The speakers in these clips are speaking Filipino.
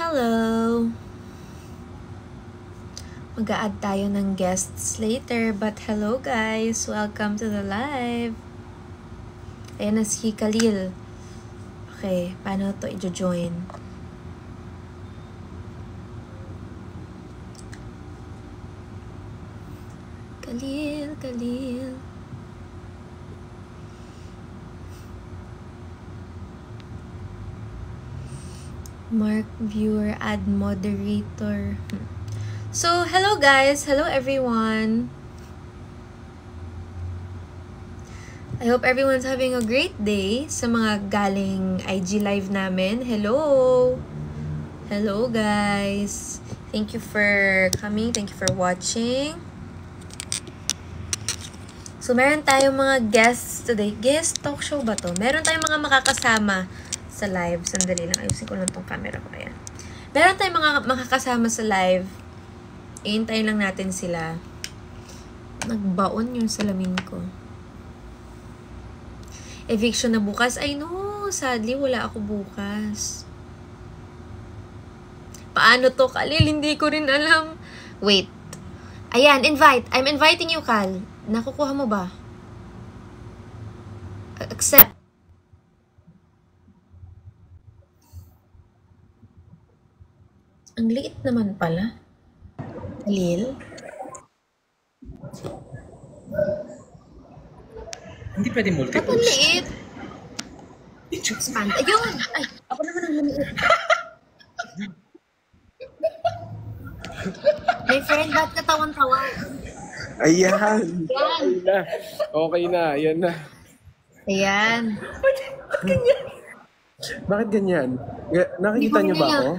Hello! Mag-a-add tayo ng guests later, but hello guys! Welcome to the live! Ayan na si Khalil. Okay, paano to i-join? Khalil. Mark viewer, add moderator. So, hello guys! Hello everyone! I hope everyone's having a great day. Sa mga galing IG live namin, hello! Hello guys! Thank you for coming. Thank you for watching. So, meron tayong mga guests today. Guest talk show ba to? Meron tayong mga makakasama sa live. Sandali lang. Ayusin ko lang tong camera ko. Ayan. Meron tayong mga makakasama sa live. Iintayin lang natin sila. Nagbaon yung salamin ko. Eviction na bukas. I know. Sadly, wala ako bukas. Paano to, Khalil? Hindi ko rin alam. Wait. Ayan, invite. I'm inviting you, Kal. Nakukuha mo ba? Accept. Ang liit naman pala. Khalil? Hindi pwede multi-post. Ba't ang liit? Expand. Ayun! Ay, ako naman ang lumiit. My friend, ba't katawan-tawan? Ayan! Yan! Okay na, ayan na. Ayan. Bakit ganyan? Nakikita niyo ba ako?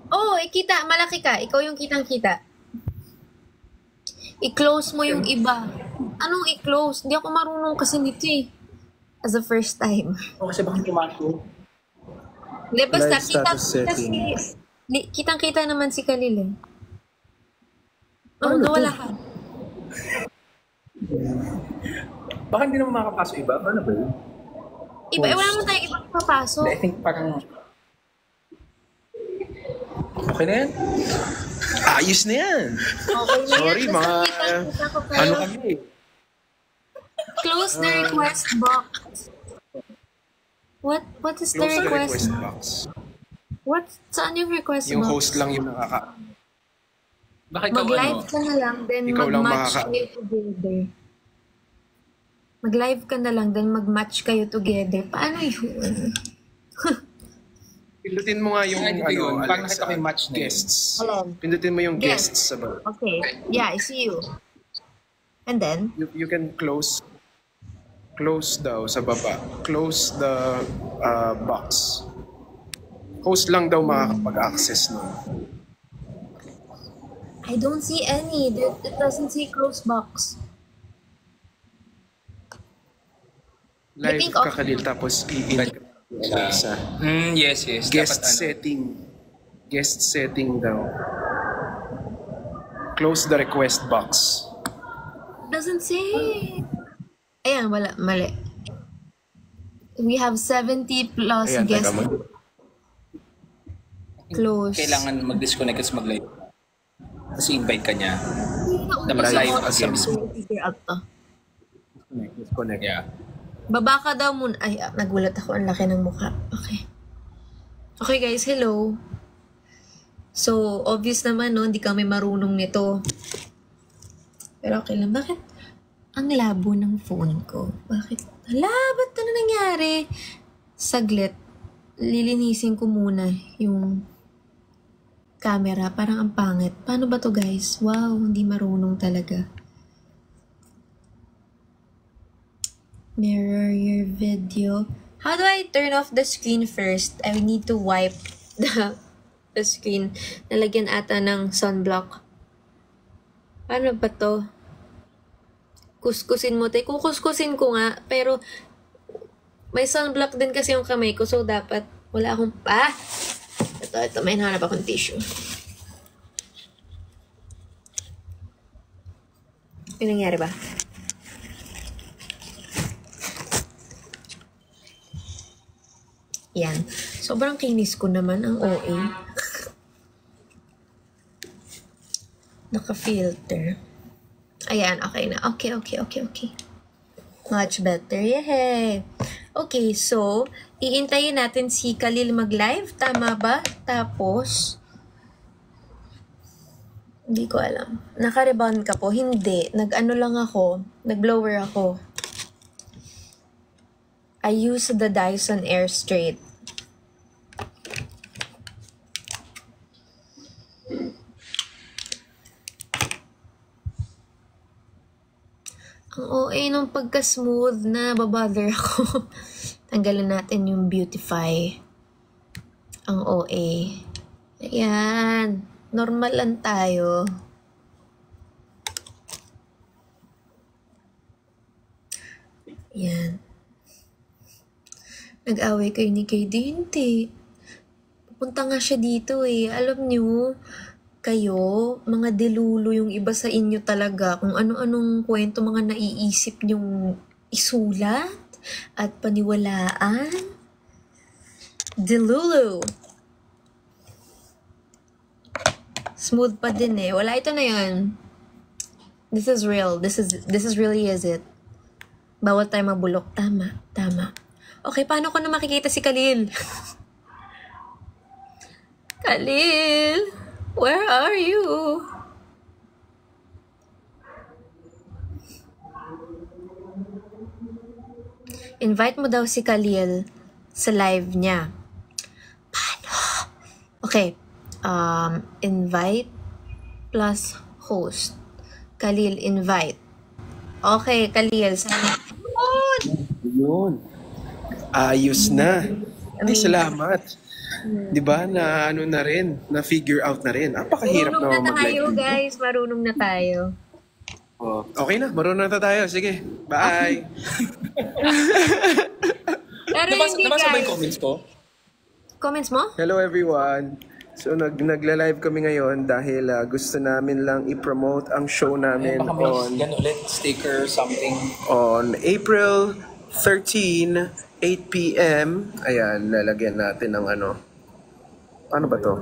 Oo, kita. Malaki ka. Ikaw yung kitang-kita. I-close mo yung iba. Anong i-close? Hindi ako marunong kasi nito eh. As a first time. O kasi bakit tumato? Hindi, basta Live status setting. kitang-kita naman si Khalil eh. Ano to? Nawala ka. Baka hindi naman makakapasok iba. Ano ba yun? Iba, wala naman tayong ibang papasok. I think parang... Okay na yan? Ayos na yan! Okay na Sorry, yan. mga... Basta kita-kita ko kayo. Ano kami? Close the request box. What is the Close the request? request box. What? Saan yung request Yung box? host lang yung nakaka... Baka ikaw Mag-live ano? ka na lang, then Ikaw lang mag-match kayo together. Mag-live ka na lang, then mag-match kayo together. Paano yun? Pindutin mo nga yung Ano yun? Parang Alexa, nakita ko yung match na yun. guests. Alam. Pindutin mo yung Guests. guests sa baba. Okay. Yeah, I see you. And then? You can close daw sa baba. Close the box. Host lang daw makakapag-access nun. I don't see any. It doesn't say close box. I Live think ka Khalil, tapos i-invite Alexa. Yes. Guest Dapat ano. setting. Guest setting daw. Close the request box. Doesn't say. Ayan, wala. Mali. We have 70 plus Ayan, guests. taga mo. Close. Kailangan mag-disconnect at mag-live. Kasi invite ka niya. Dapat live again. again. Disconnect. Yeah. Baba ka daw muna. Ay, nagulat ako. Ang laki ng mukha. Okay. Okay guys, hello. So, obvious naman, no? Hindi kami marunong nito. Pero okay lang. Bakit? Ang labo ng phone ko. Bakit? Hala, ba't ano nangyari? Saglit. Lilinisin ko muna yung camera. Parang ang pangit. Paano ba to guys? Wow, hindi marunong talaga. Mirror your video. How do I turn off the screen first? I need to wipe the screen. Nalagyan ata ng sunblock. Paano ba to? Kuskusin mo. Kukuskusin ko nga. Pero may sunblock din kasi yung kamay ko. So dapat wala akong... Ito. May nahanap akong tissue. May nangyari ba? Yan. Sobrang kinis ko naman ang OA. Naka-filter. Ayan, okay na. Okay. Much better. Yay! Okay, so, iintayin natin si Khalil mag-live. Tama ba? Tapos, hindi ko alam. Naka-rebound ka po? Hindi. Nag-ano lang ako. Nag-blower ako. I use the Dyson Air Straight. Ang OA nung pagka-smooth na babother ako. Tanggalin natin yung beautify. Ang OA. Ayan. Normal lang tayo. Ayan. Nag-away kayo ni KD? Hindi. Pupunta nga siya dito eh. Alam niyo, kayo, mga delulo yung iba sa inyo talaga. Kung ano-anong kwento mga naiisip niyong isulat at paniwalaan. Delulu. Smooth pa din eh. Wala, ito na yun. This is real. This is really is it. Bawal tayo mabulok. Tama. Okay, paano ko na makikita si Khalil? Khalil! Where are you? Invite mo daw si Khalil sa live niya. Paano? Okay. Invite plus host. Khalil, invite. Okay, Khalil. Yun. Ayos na. Ay, salamat. Di ba? Na ano na rin, na figure out na rin. Napakahirap na Marunong na tayo, mag-live. guys. Marunong na tayo. Oh, okay na, marunong na tayo. Sige, bye. Pero hindi, Nabasa ba yung guys. comments ko? Comments mo? Hello everyone. So nagla-live kami ngayon dahil gusto namin lang i-promote ang show namin Baka may on gan ulit, sticker, something. on April 13, 8 p.m. Ayan, lalagyan natin ng ano. Ano ba to?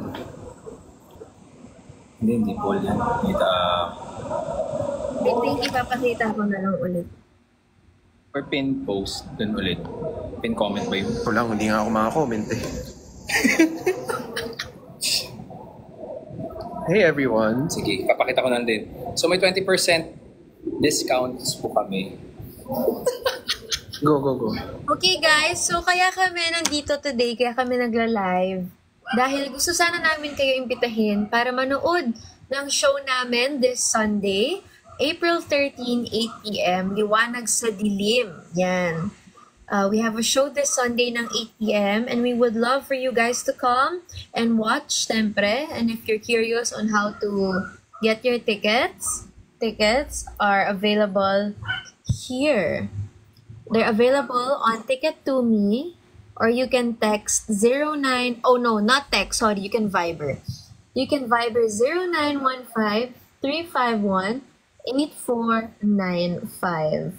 Hindi po yan. I think ipapakita ko na lang ulit. Or pin post, dun ulit. Pin comment ba yun? Wala, hindi nga ako makakomment eh. Hey everyone. Sige, papakita ko na din. So may 20% discounts po kami. Go. Okay guys, so kaya kami nandito today, kaya kami nagla-live. Dahil gusto sana namin kayo imbitahin para manood ng show namin this Sunday, April 13, 8 p.m. Liwanag sa Dilim. Yan. We have a show this Sunday ng 8 p.m. and we would love for you guys to come and watch, syempre. And if you're curious on how to get your tickets are available here. They're available on Ticket to Me, or you can text 09, oh no, not text, sorry, you can Viber. You can Viber 0915-351-8495.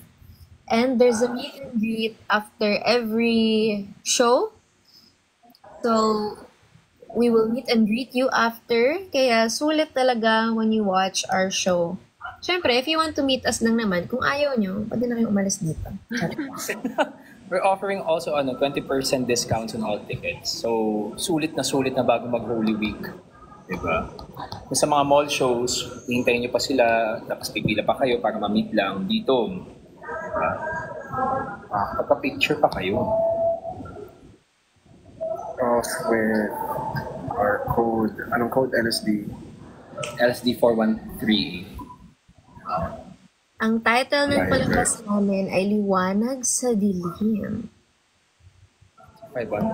And there's a meet and greet after every show. So, we will meet and greet you after. Kaya sulit talaga when you watch our show. Siyempre, if you want to meet us lang naman, kung ayaw nyo, pwede na kayong umalis dito. We're offering also 20% discounts on all tickets. So, sulit na bago mag-Holy Week. Diba? Kung sa mga mall shows, hintayin nyo pa sila, tapos pipila pa kayo para ma-meet lang dito. Diba? Pagka-picture pa kayo. With our code, anong code? LSD? LSD 413. Ang title ng palabas namin ay Liwanag sa Dilim. 51.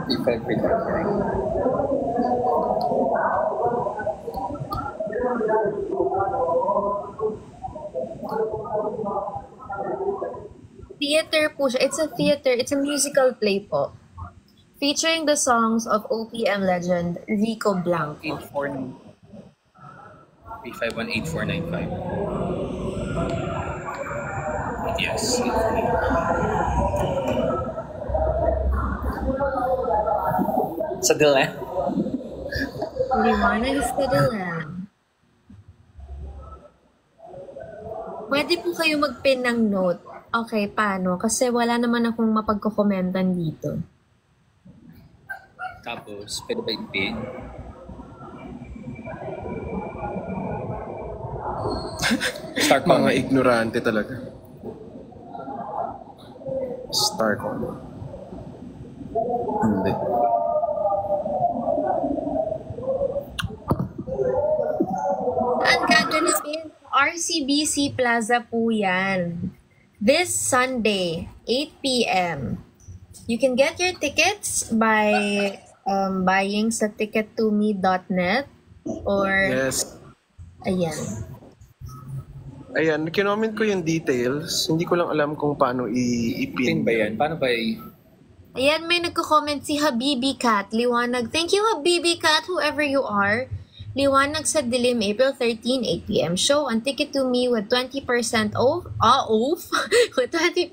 If I Theater po siya. It's a theater. It's a musical play po. Featuring the songs of OPM legend Rico Blanco. 351-8495. Yes. Sa dilemma. Liwanag sa dilim. Pwede po kayo mag-pin ng note. Okay, paano? Kasi wala naman akong mapagkokomentan dito. Tapos, pwede ba i-pin? Start Mga comment. ignorante talaga. Star comment. Hindi. Ang gaganapin, RCBC Plaza po yan. This Sunday, 8 p.m. You can get your tickets by buying sa tickettome.net or Yes. ayan. Ayan, kinoment ko yung details. Hindi ko lang alam kung paano Pin i-pin. ba yan? Paano ba Ayan, may nagko-comment si Habibi Cat. Liwanag. Thank you, Habibi Cat, whoever you are. Liwanag sa Dilim, April 13, 8 p.m. Show on Ticket to Me with 20% off. With 20%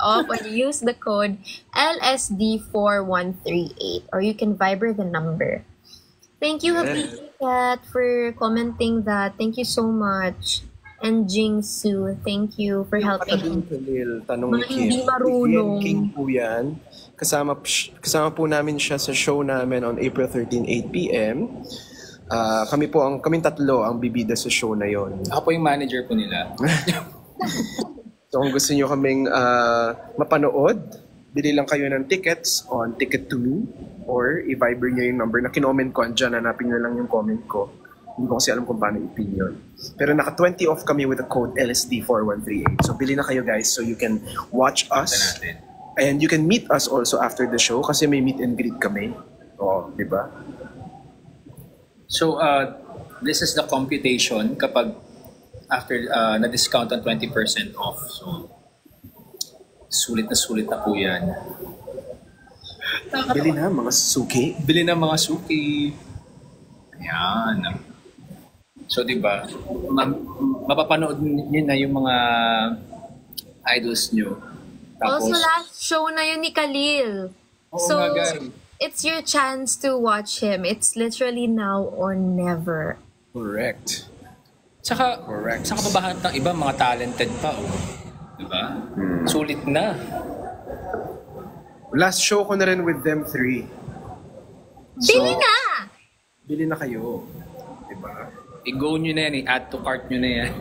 off when you use the code LSD4138. Or you can Viber the number. Thank you, Habibi Cat, for commenting that. Thank you so much. And Jingsu, thank you for helping. Tanong Mga ni Kim. hindi marunong. Si King po yan. Kasama po namin siya sa show namin on April 13, 8 p.m. Kaming tatlo ang bibida sa show na yon. Ako po yung manager po nila. So kung gusto niyo kaming mapanood, bili lang kayo ng tickets on Ticket to Me or i-Viber niyo yung number na kinoment ko. Andyan, hanapin niyo lang yung comment ko. Hindi ko kasi alam kung paano i-pin yun. Pero naka 20 off kami with the code LSD4138. So bili na kayo guys so you can watch us. And you can meet us also after the show kasi may meet and greet kami. Oh, di ba? So, this is the computation kapag after na-discount ang 20% off. So, sulit na po yan. Bili na mga suki. Bili ng mga suki. Ayan. So, di ba, mapapanood niyo na yung mga idols nyo. Tapos, Also, last show na yun ni Khalil. Oo So, nga, guys. it's your chance to watch him. It's literally now or never. Correct. Saka, Correct. sa kababahan ng iba, mga talented pa. Oh. Di ba? Sulit na. Last show ko na rin with them three. Bili na! Bili na kayo. Diba? I-go nyo na yan, i-add to cart nyo na yan.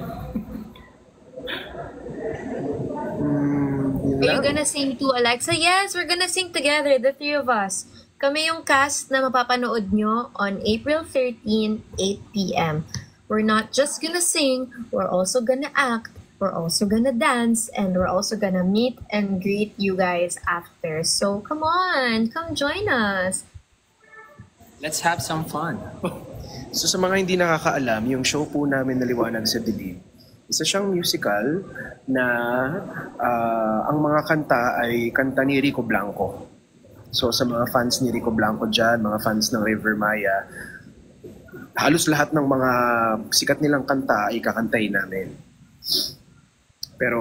Yun Are you lang. gonna sing to Alexa? Yes, we're gonna sing together, the three of us. Kami yung cast na mapapanood nyo on April 13, 8 p.m. We're not just gonna sing, we're also gonna act, we're also gonna dance, and we're also gonna meet and greet you guys after. So come on, come join us. Let's have some fun. So sa mga hindi nakakaalam, yung show po namin na Liwanag sa Dilim, isa siyang musical na ang mga kanta ay kanta ni Rico Blanco. So sa mga fans ni Rico Blanco dyan, mga fans ng River Maya, halos lahat ng mga sikat nilang kanta ay kakantahin namin. Pero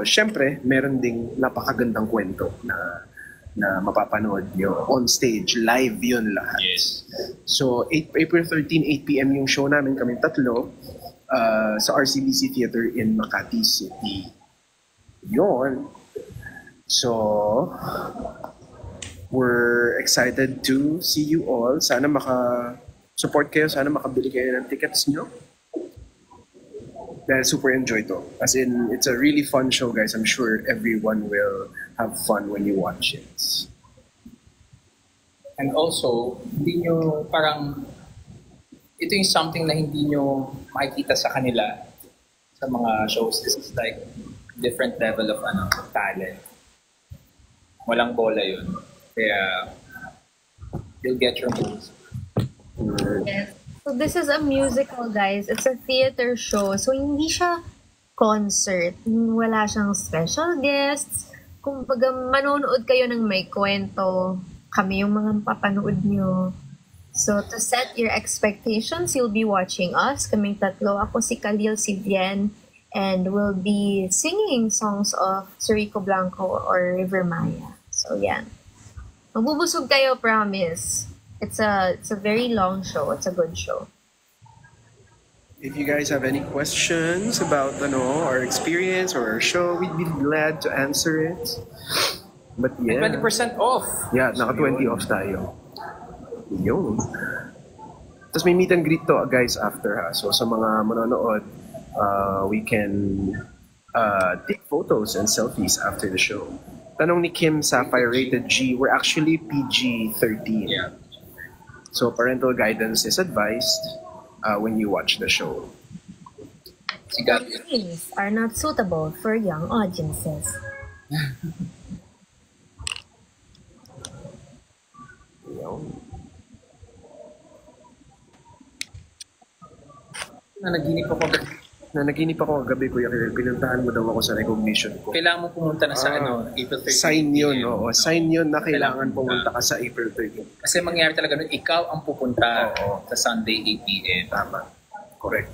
syempre, meron ding napakagandang kwento na mapapanood nyo on stage. Live yun lahat. Yes. So, April 13, 8 p.m. yung show namin, kami tatlo, sa RCBC Theater in Makati City. Yun. So, we're excited to see you all. Sana maka-support kayo, sana makabili kayo ng tickets nyo. Dahil super enjoy to. As in, it's a really fun show, guys. I'm sure everyone will have fun when you watch it. And also, hindi nyo parang, ito yung something na hindi nyo makikita sa kanila sa mga shows. This is like different level of talent. Walang bola yun. Kaya, you'll get your moves. Yes. So this is a musical, guys. It's a theater show. So hindi siya concert. Wala siyang special guests. Kung manonood kayo ng may kwento, kami yung mga papanood nyo. So to set your expectations, you'll be watching us. Kaming tatlo. Ako si Khalil, si Bien, and we'll be singing songs of Rico Blanco or River Maya. So yan. Magbubusog kayo, promise. It's a very long show. It's a good show. If you guys have any questions about our experience or our show, we'd be glad to answer it. But yeah. 20% off. Yeah, naka 20 off tayo. Yun. Tapos may meet and greet to guys after ha. So sa mga manonood, we can take photos and selfies after the show. Tanong ni Kim Sapphire, rated G, we're actually PG-13. Yeah. So parental guidance is advised when you watch the show. Si Gabi. Things are not suitable for young audiences. Nanaginip ako. Kagabi, Kuya Kiril. Pinuntahan mo daw ako sa recognition ko. Kailangan mo pumunta na sa April 13. Sign yun, oo. Sign yun na kailangan pumunta ka sa April 13. Kasi mangyari talaga nun, ikaw ang pupunta sa Sunday 8 p.m. Tama. Correct.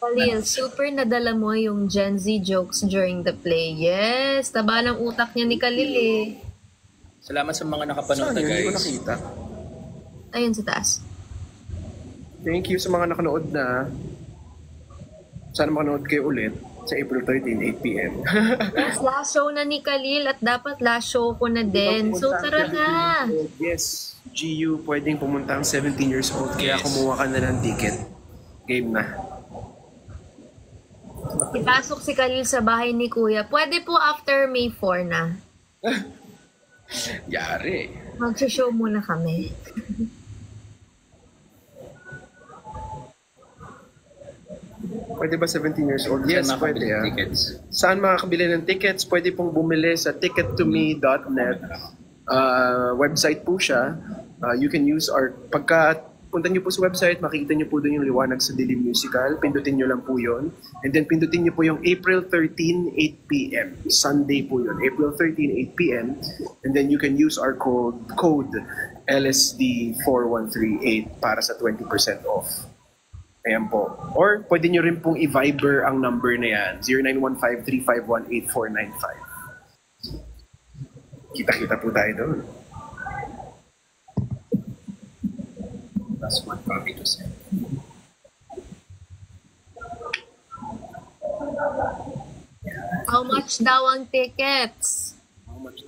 Khalil, super nadala mo yung Gen Z jokes during the play. Yes, taba ng utak niya ni Khalil eh. Salamat sa mga nakapanood Saan yun? Hindi ko guys. nakita. Ayun sa taas. Thank you sa mga nakanood na. Sana makanood kayo ulit sa April 13, 8 p.m. Yes, last show na ni Khalil at dapat last show ko na din. So tara na. Yes, GU, pwedeng pumunta ang 17 years old. Kaya Yes. kumuha ka na ng ticket. Game na. Ipasok si Khalil sa bahay ni Kuya. Pwede po after May 4 na. Yari. Mag-show muna kami. Pwede ba 17 years old? Yes, Saan pwede. makabili ng tickets? Saan makakabili ng tickets? Pwede pong bumili sa tickettome.net. Website po siya. You can use our... Pagka punta nyo po sa website, makikita nyo po doon yung Liwanag sa Dilim Musical. Pindutin nyo lang po yun. And then pindutin nyo po yung April 13, 8 p.m. Sunday po yun. April 13, 8 p.m. And then you can use our code LSD4138 para sa 20% off. Ayan po. Or pwede nyo rin pong i-Viber ang number na yan. 0915-351-8495. Kita-kita po tayo doon. That's one copy to send. How much daw ang tickets?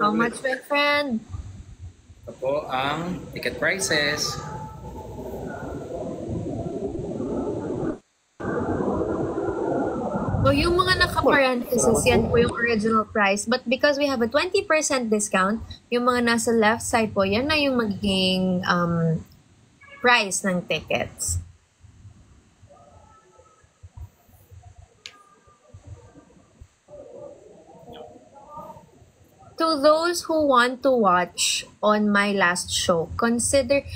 How much, my friend? Ito po ang ticket prices. So, yung mga naka-parenthesis, yan po yung original price. But because we have a 20% discount, yung mga nasa left side po, yan na yung magiging price ng tickets. To those who want to watch on my last show, consider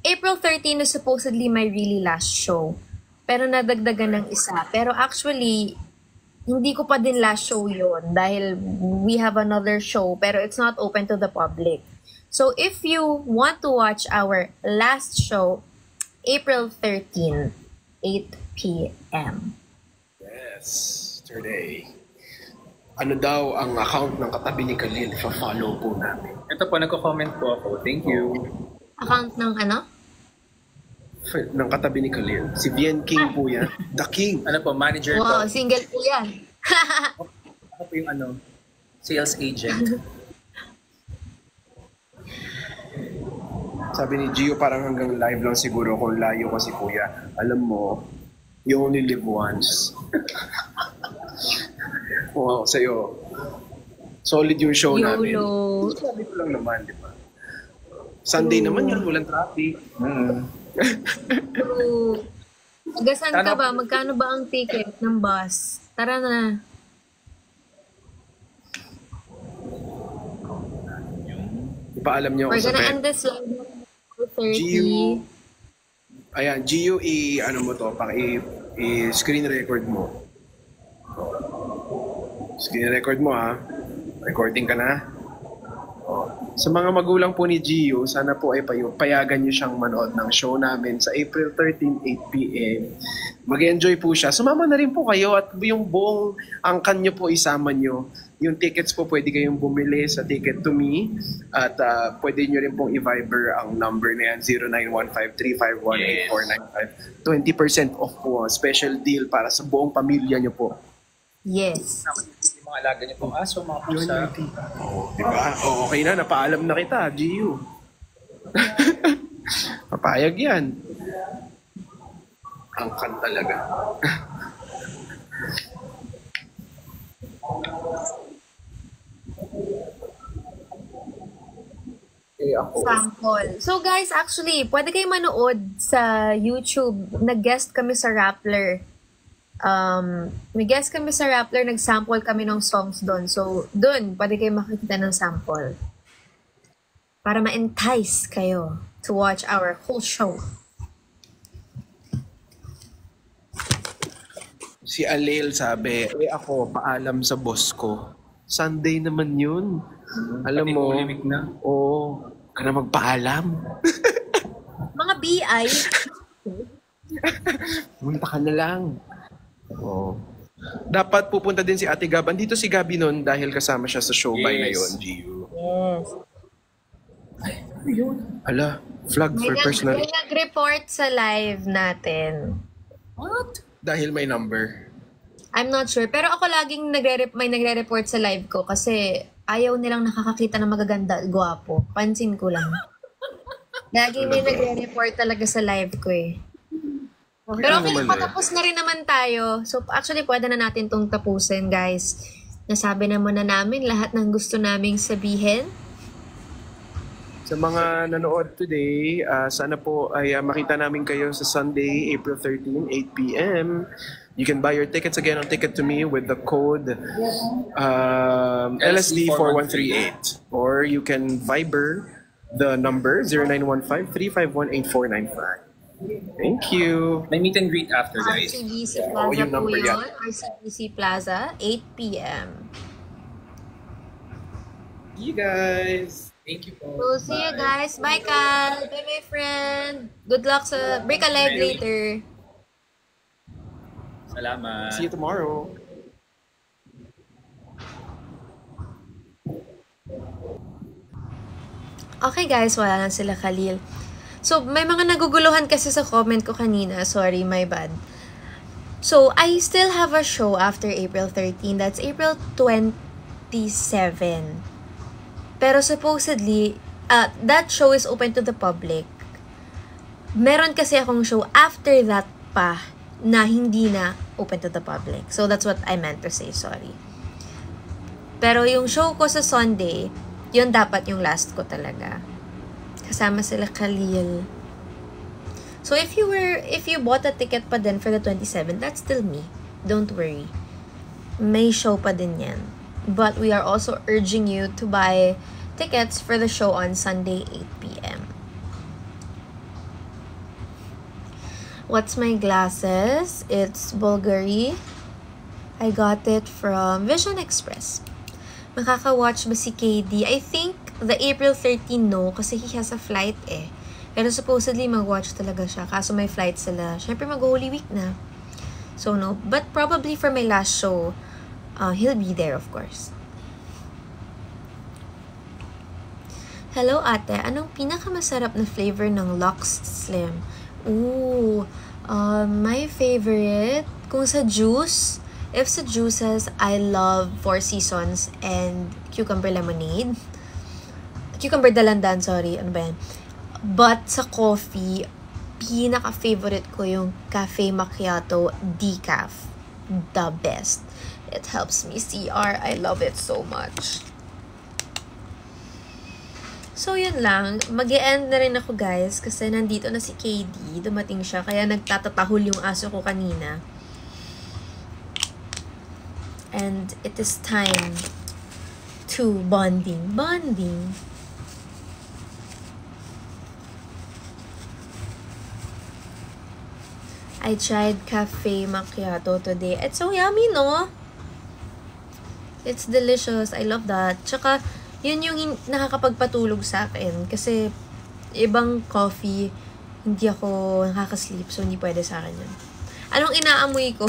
April 13 is supposedly my really last show. Pero nadagdagan ng isa. Pero actually, hindi ko pa din last show yon dahil we have another show pero it's not open to the public. So if you want to watch our last show, April 13, 8 p.m. Yes, today. Ano daw ang account ng katabi ni Khalil? Follow po namin. Ito po, nagko-comment po ako. Thank you. Account ng ano? Ng katabi ni Khalil. Si Bien King po yan. The King. Ano po, manager Wow, po. single po yan. Ako po yung sales agent. Sabi ni Gio, parang hanggang live lang siguro kung layo kasi kuya. Alam mo, you only live once. Wow, sa'yo. Solid yung show namin. YOLO. Sabi ko lang naman, di ba? Sunday naman yun, walang traffic. True. Gasan ka ba? Magkano ba ang ticket ng bus? Tara na. Ipaalam niyo ako We're sa gonna pet. end this live at 4:30. Gio, ayan, Gio, ano mo to, i-screen record mo. Screen record mo ha. Recording ka na. Oh. Sa mga magulang po ni Gio, sana po ay payagan niyo siyang manood ng show namin sa April 13, 8 p.m. Mag-enjoy po siya. Sumama na rin po kayo at yung buong angkan niyo po isama niyo. Yung tickets po pwede kayong bumili sa Ticket to Me at pwede niyo rin pong i-Viber ang number na yan, 0915-351-8495. 20% off po, special deal para sa buong pamilya niyo po. Yes. Yung mga alaga niyo pong aso, mga pusa. Diba? O, okay na, napaalam na kita, Gio. Papayag yan. Angkan talaga. Ako. Sample. So guys, actually, pwede kayo manood sa YouTube. Nag-guest kami sa Rappler. Nag-guest kami sa Rappler, nag-sample kami ng songs doon. So, doon, pwede kayo makikita ng sample. Para ma-entice kayo to watch our whole show. Si Alel sabi, ako, paalam sa boss ko. Sunday naman yun. Alam Pati mo, Holy Week na. ka na magpaalam. Mga BI, Punta ka na lang. Oo. Dapat pupunta din si Ate Gab. Andito si Gabi noon dahil kasama siya sa show by na Yes. yun, Gio. yes. Hala, flag for personal. May nag-report sa live natin. What? Dahil may number. I'm not sure. Pero ako laging may nagre-report sa live ko kasi ayaw nilang nakakakita ng magaganda at gwapo. Pansin ko lang. Laging may nagre-report talaga sa live ko eh. Pero okay, patapos na rin naman tayo. So actually, pwede na natin tong tapusin, guys. Nasabi na muna namin lahat ng gusto naming sabihin. Sa mga nanood today, sana po ay makita namin kayo sa Sunday, April 13, 8 p.m. You can buy your tickets again on Ticket to Me with the code LSD4138. Or you can Viber the number 0915-351-8495. Thank you. May meet and greet after, guys. RCBC Oo, Plaza yung po number yun. yan. RCBC Plaza, 8 p.m. You guys. Thank you po. We'll see you guys. Bye, Cal. Bye, my friend. Good luck sa break a leg later. Salamat. See you tomorrow. Okay guys, wala na sila Khalil. So, may mga naguguluhan kasi sa comment ko kanina. Sorry, my bad. So, I still have a show after April 13. That's April 27. Pero supposedly, that show is open to the public. Meron kasi akong show after that pa na hindi na open to the public. So, that's what I meant to say. Sorry. Pero yung show ko sa Sunday, yun dapat yung last ko talaga. Kasama sila Khalil. So, if you bought a ticket pa din for the 27, that's still me. Don't worry. May show pa din yan. But we are also urging you to buy tickets for the show on Sunday, 8 p.m. What's my glasses? It's Bulgari. I got it from Vision Express. Makaka-watch ba si KD? I think the April 13 no, kasi he has a flight eh. Pero supposedly mag-watch talaga siya. Kaso may flight sila. Siyempre mag-Holy Week na. So no. But probably for my last show, he'll be there of course. Hello ate, anong pinakamasarap na flavor ng Lux Slim? Ooh, my favorite, kung sa juice, if sa juices, I love Four Seasons and Cucumber Lemonade. Cucumber Dalandan, sorry, ano ba yan? But sa coffee, pinaka-favorite ko yung Cafe Macchiato Decaf. The best. It helps me CR. I love it so much. So, yun lang. Mag-e-end na rin ako, guys. Kasi nandito na si KD. Dumating siya. Kaya nagtatatahol yung aso ko kanina. And it is time to bonding. Bonding. I tried Cafe Macchiato today. It's so yummy, no? It's delicious. I love that. Tsaka, Yun yung nakakapagpatulog sa akin. Kasi, ibang coffee, hindi ako nakaka-sleep. So, hindi pwede sa akin yun. Anong inaamoy ko?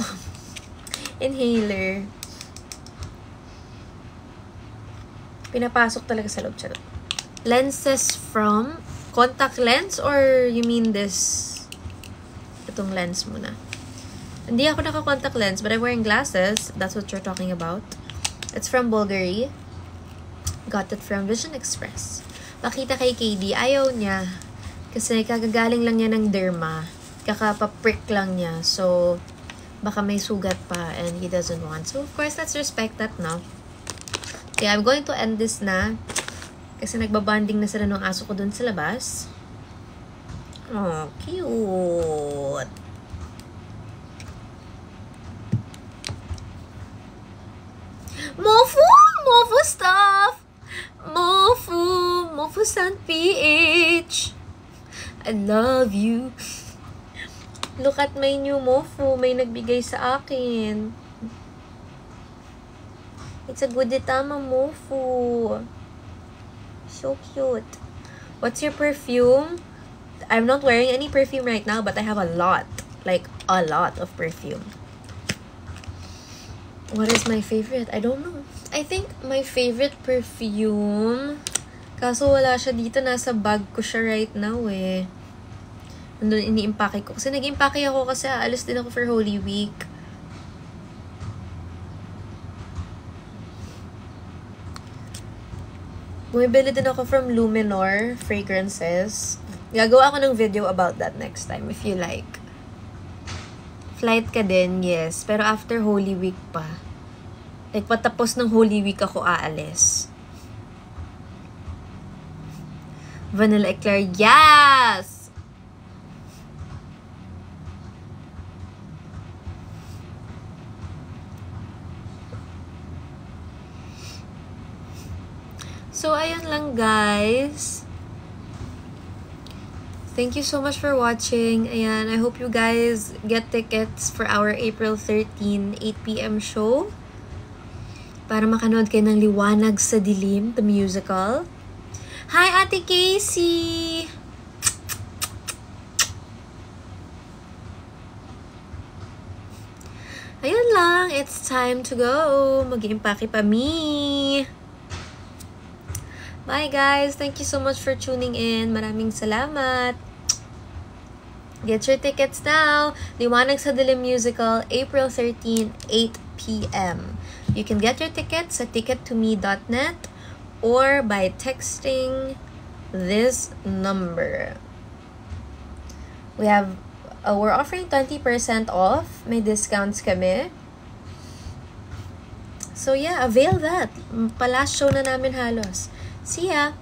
Inhaler. Pinapasok talaga sa loob. Charot. Lenses from contact lens or you mean this? Itong lens muna. Hindi ako naka-contact lens but I'm wearing glasses. That's what you're talking about. It's from Bulgari. Got it from Vision Express. Pakita kay KD. Ayaw niya. Kasi kagagaling lang niya ng derma. Kakapaprick lang niya. So, baka may sugat pa and he doesn't want. So, of course, let's respect that, no? Yeah, I'm going to end this na. Kasi nagbabanding na sila ng aso ko dun sa labas. Oh, cute. Mofu! Mofu stuff! Mofu San PH. I love you. Look at my new Mofu. May nagbigay sa akin. It's a Gudetama Mofu. So cute. What's your perfume? I'm not wearing any perfume right now, but I have a lot. Like, a lot of perfume. What is my favorite? I don't know. I think my favorite perfume, kaso wala siya dito. Nasa bag ko siya right now eh. Nandun ini-impake ko. Kasi nag-impake ako kasi aalis din ako for Holy Week. Bumibili din ako from Luminor Fragrances. Gagawa ako ng video about that next time if you like. Flight ka din, yes. Pero after Holy Week pa. Like, patapos ng Holy Week ako aalis. Vanilla Eclair, yes! So, ayun lang, guys. Thank you so much for watching. Ayan, I hope you guys get tickets for our April 13, 8 p.m. show. Para makanood kayo ng Liwanag sa Dilim, the musical. Hi, Ate Casey! Ayun lang, it's time to go. Mag-iimpake pa me. Bye guys! Thank you so much for tuning in. Maraming salamat. Get your tickets now. Liwanag sa Dilim Musical, April 13, 8 p.m. You can get your tickets at ticket2me.net or by texting this number. We're offering 20% off. May discounts kami. So yeah, avail that. Last show na namin halos. See ya!